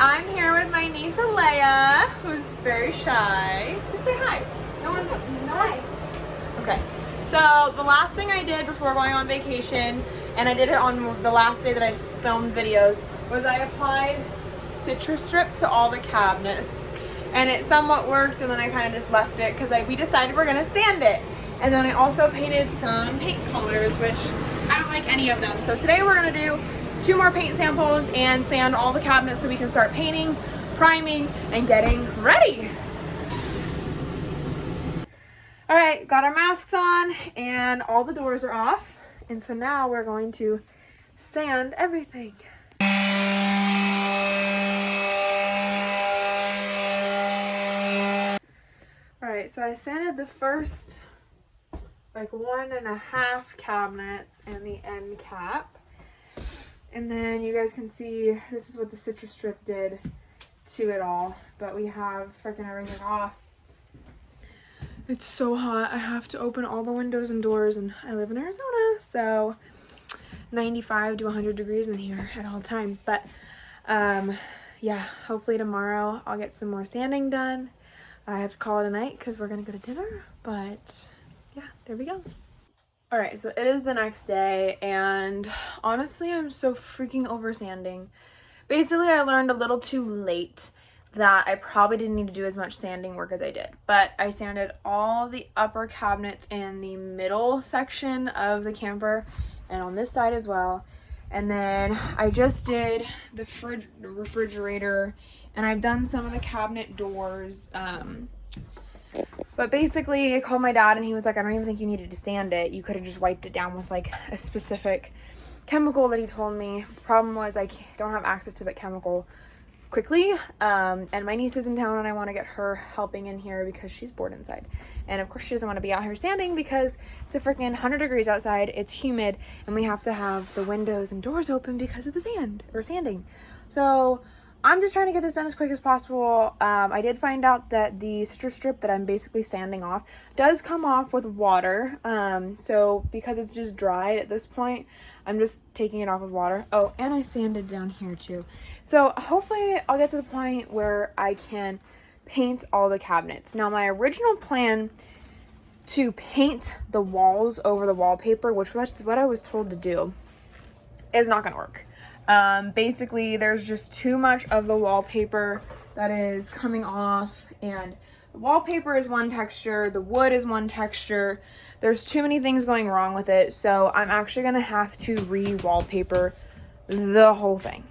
I'm here with my niece Alea, who's very shy. Just say hi. No one's hi. Okay. So the last thing I did before going on vacation, and I did it on the last day that I filmed videos, was I applied citrus strip to all the cabinets, and it somewhat worked. And then I kind of just left it because we decided we're gonna sand it. And then I also painted some paint colors, which I don't like any of them. So today we're gonna do 2 more paint samples and sand all the cabinets so we can start painting, priming, and getting ready. All right, got our masks on and all the doors are off. And so now we're going to sand everything. All right, so I sanded the first like 1.5 cabinets and the end cap. And then you guys can see this is what the citrus strip did to it all. But we have freaking everything off. It's so hot. I have to open all the windows and doors, and I live in Arizona, so 95 to 100 degrees in here at all times. But yeah, hopefully tomorrow I'll get some more sanding done. I have to call it a night because we're gonna go to dinner. But yeah, there we go. All right, so it is the next day, and honestly, I'm so freaking over sanding. Basically, I learned a little too late that I probably didn't need to do as much sanding work as I did. But I sanded all the upper cabinets in the middle section of the camper and on this side as well. And then I just did the refrigerator, and I've done some of the cabinet doors. But basically, I called my dad and he was like, I don't even think you needed to sand it. You could have just wiped it down with like a specific chemical that he told me. The problem was I don't have access to that chemical quickly. And my niece is in town and I want to get her helping in here because she's bored inside. And of course she doesn't want to be out here sanding because it's a freaking 100 degrees outside. It's humid and we have to have the windows and doors open because of the sanding. So I'm just trying to get this done as quick as possible. I did find out that the citrus strip that I'm basically sanding off does come off with water. So because it's just dried at this point, I'm just taking it off with water. Oh, and I sanded down here too. So hopefully I'll get to the point where I can paint all the cabinets. Now my original plan to paint the walls over the wallpaper, which was what I was told to do, is not gonna work. Basically there's just too much of the wallpaper that is coming off, and the wallpaper is one texture, the wood is one texture. There's too many things going wrong with it, so I'm actually gonna have to re-wallpaper the whole thing,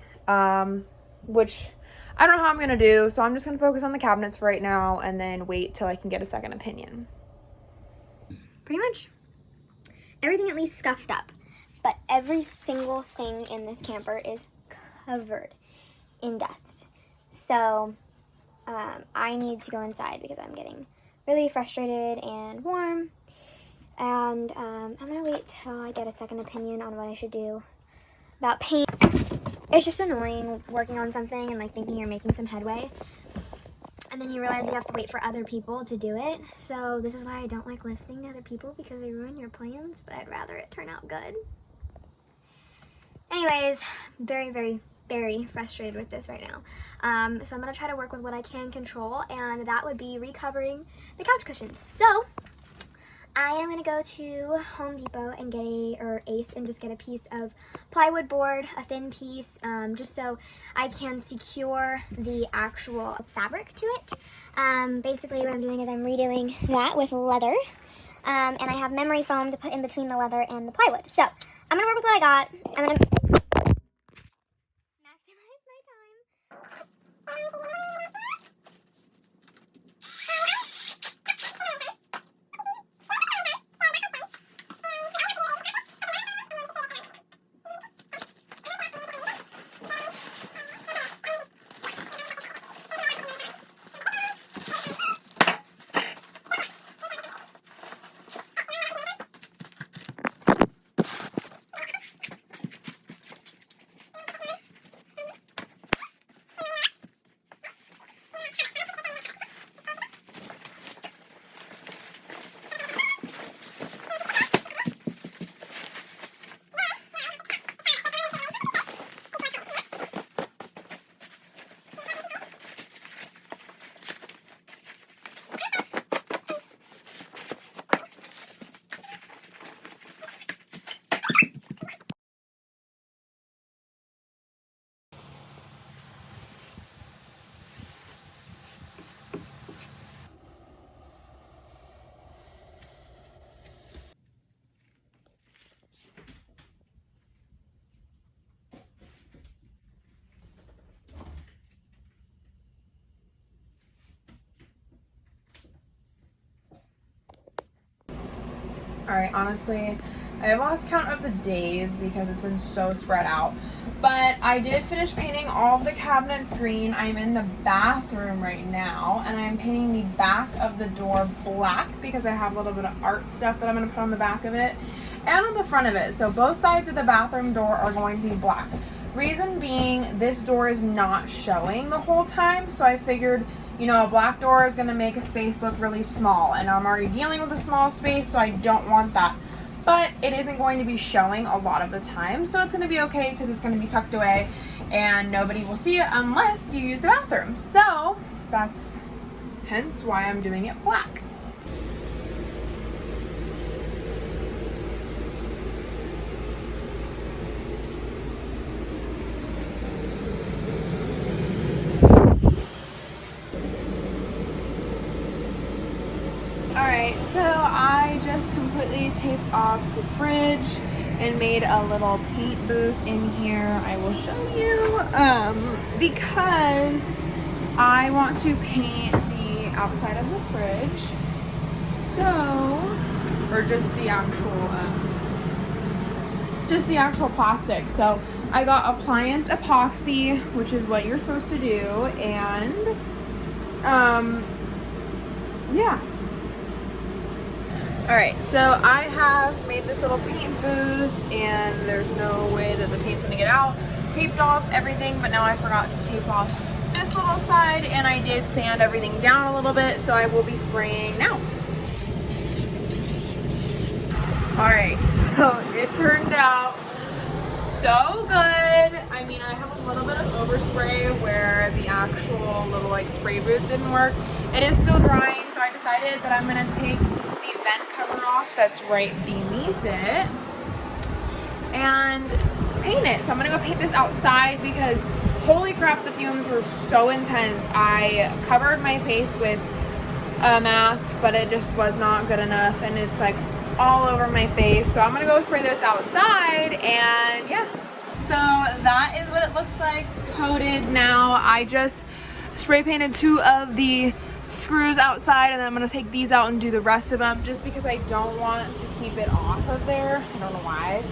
which I don't know how I'm gonna do, so I'm just gonna focus on the cabinets for right now and then wait till I can get a second opinion. Pretty much everything at least scuffed up. But every single thing in this camper is covered in dust. So I need to go inside because I'm getting really frustrated and warm. And I'm going to wait till I get a second opinion on what I should do about paint. It's just annoying working on something and like thinking you're making some headway. And then you realize you have to wait for other people to do it. So this is why I don't like listening to other people, because they ruin your plans. But I'd rather it turn out good. Anyways, very, very, very frustrated with this right now. So I'm going to try to work with what I can control, and that would be recovering the couch cushions. So I am going to go to Home Depot and get Ace and just get a piece of plywood board, a thin piece, just so I can secure the actual fabric to it. Basically what I'm doing is I'm redoing that with leather, and I have memory foam to put in between the leather and the plywood. So I'm going to work with what I got. I'm going to maximize my time. right, honestly, I have lost count of the days because it's been so spread out. But I did finish painting all of the cabinets green. I'm in the bathroom right now, and I'm painting the back of the door black because I have a little bit of art stuff that I'm going to put on the back of it and on the front of it. So both sides of the bathroom door are going to be black. Reason being, this door is not showing the whole time, so I figured, you know, a black door is going to make a space look really small, and I'm already dealing with a small space, so I don't want that. But it isn't going to be showing a lot of the time, so it's going to be okay because it's going to be tucked away and nobody will see it unless you use the bathroom. So that's hence why I'm doing it black. Alright, so I just completely taped off the fridge and made a little paint booth in here. I will show you because I want to paint the outside of the fridge. So, or just the actual plastic. So I got appliance epoxy, which is what you're supposed to do, and yeah. Alright, so I have made this little paint booth and there's no way that the paint's gonna get out. Taped off everything, but now I forgot to tape off this little side, and I did sand everything down a little bit, so I will be spraying now. Alright, so it turned out so good. I mean, I have a little bit of overspray where the actual little like spray booth didn't work. It is still drying, so I decided that I'm gonna take the vent cover off that's right beneath it and paint it. So I'm gonna go paint this outside because holy crap, the fumes were so intense. I covered my face with a mask, but it just was not good enough, and it's like all over my face. So I'm gonna go spray this outside, and yeah. So that is what it looks like coated now. I just spray painted 2 of the screws outside, and then I'm gonna take these out and do the rest of them just because I don't want to keep it off of there. I don't know why.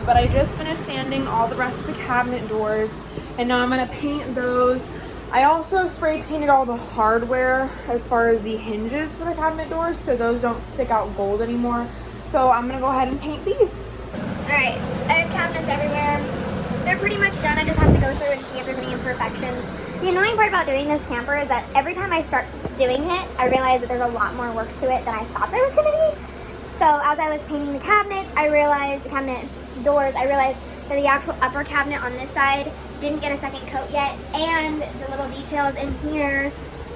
But I just finished sanding all the rest of the cabinet doors, and now I'm gonna paint those. I also spray painted all the hardware as far as the hinges for the cabinet doors, so those don't stick out gold anymore. So I'm gonna go ahead and paint these. Alright, I have cabinets everywhere. They're pretty much done. I just have to go through and see if there's any imperfections. The annoying part about doing this camper is that every time I start doing it, I realize that there's a lot more work to it than I thought there was going to be. So as I was painting the cabinets, the cabinet doors, I realized that the actual upper cabinet on this side didn't get a second coat yet, and the little details in here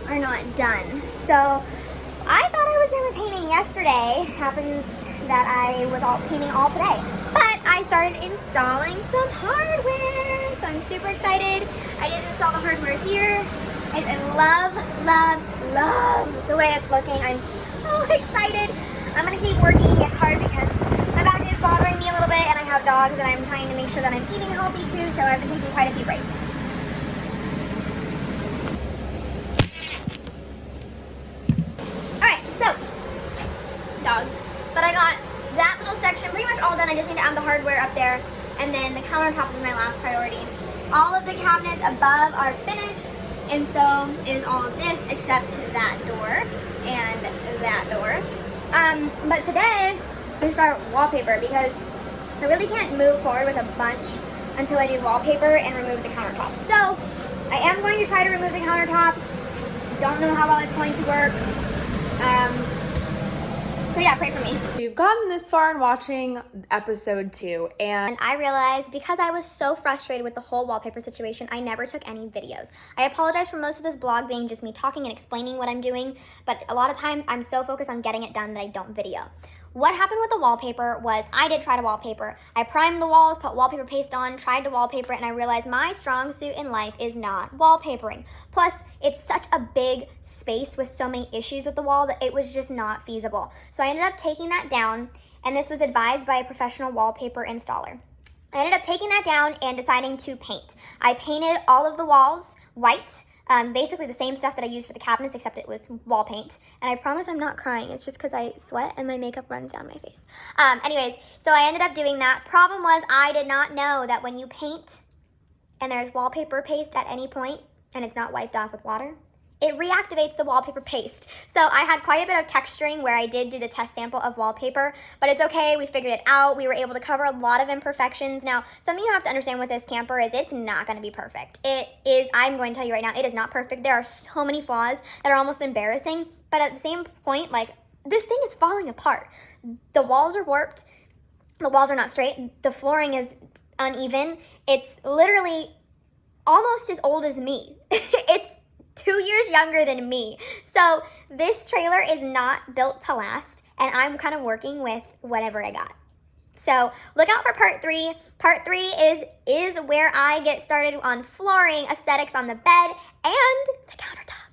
are not done. So I thought I was done with painting yesterday. Happens that I was painting all today. But I started installing some hardware, so I'm super excited. I did install the hardware here. I love, love, love the way it's looking. I'm so excited. I'm gonna keep working. It's hard because my back is bothering me a little bit, and I have dogs, and I'm trying to make sure that I'm eating healthy too, so I've been taking quite a few breaks. Alright, so, dogs. But I got that little section pretty much all done. I just need to add the hardware up there, and then the countertop is my last priority. All of the cabinets above are finished, and so is all of this except that door and that door. But today we start wallpaper because I really can't move forward with a bunch until I do wallpaper and remove the countertops. So I am going to try to remove the countertops. Don't know how well it's going to work. So yeah, pray for me. We've gotten this far in watching episode 2, and I realized because I was so frustrated with the whole wallpaper situation, I never took any videos. I apologize for most of this vlog being just me talking and explaining what I'm doing, but a lot of times I'm so focused on getting it done that I don't video. What happened with the wallpaper was I did try to wallpaper. I primed the walls, put wallpaper paste on, tried to wallpaper, and I realized my strong suit in life is not wallpapering. Plus, it's such a big space with so many issues with the wall that it was just not feasible. So I ended up taking that down, and this was advised by a professional wallpaper installer. I ended up taking that down and deciding to paint. I painted all of the walls white. Basically the same stuff that I used for the cabinets, except it was wall paint. And I promise I'm not crying. It's just because I sweat and my makeup runs down my face. Anyways, so I ended up doing that. Problem was, I did not know that when you paint and there's wallpaper paste at any point and it's not wiped off with water, it reactivates the wallpaper paste. So I had quite a bit of texturing where I did do the test sample of wallpaper, but it's okay, we figured it out. We were able to cover a lot of imperfections. Now, something you have to understand with this camper is it's not gonna be perfect. It is, I'm going to tell you right now, it is not perfect. There are so many flaws that are almost embarrassing, but at the same point, like, this thing is falling apart. The walls are warped, the walls are not straight, the flooring is uneven. It's literally almost as old as me. It's 2 years younger than me. So this trailer is not built to last, and I'm kind of working with whatever I got. So look out for part 3. Part 3 is where I get started on flooring, aesthetics on the bed, and the countertop.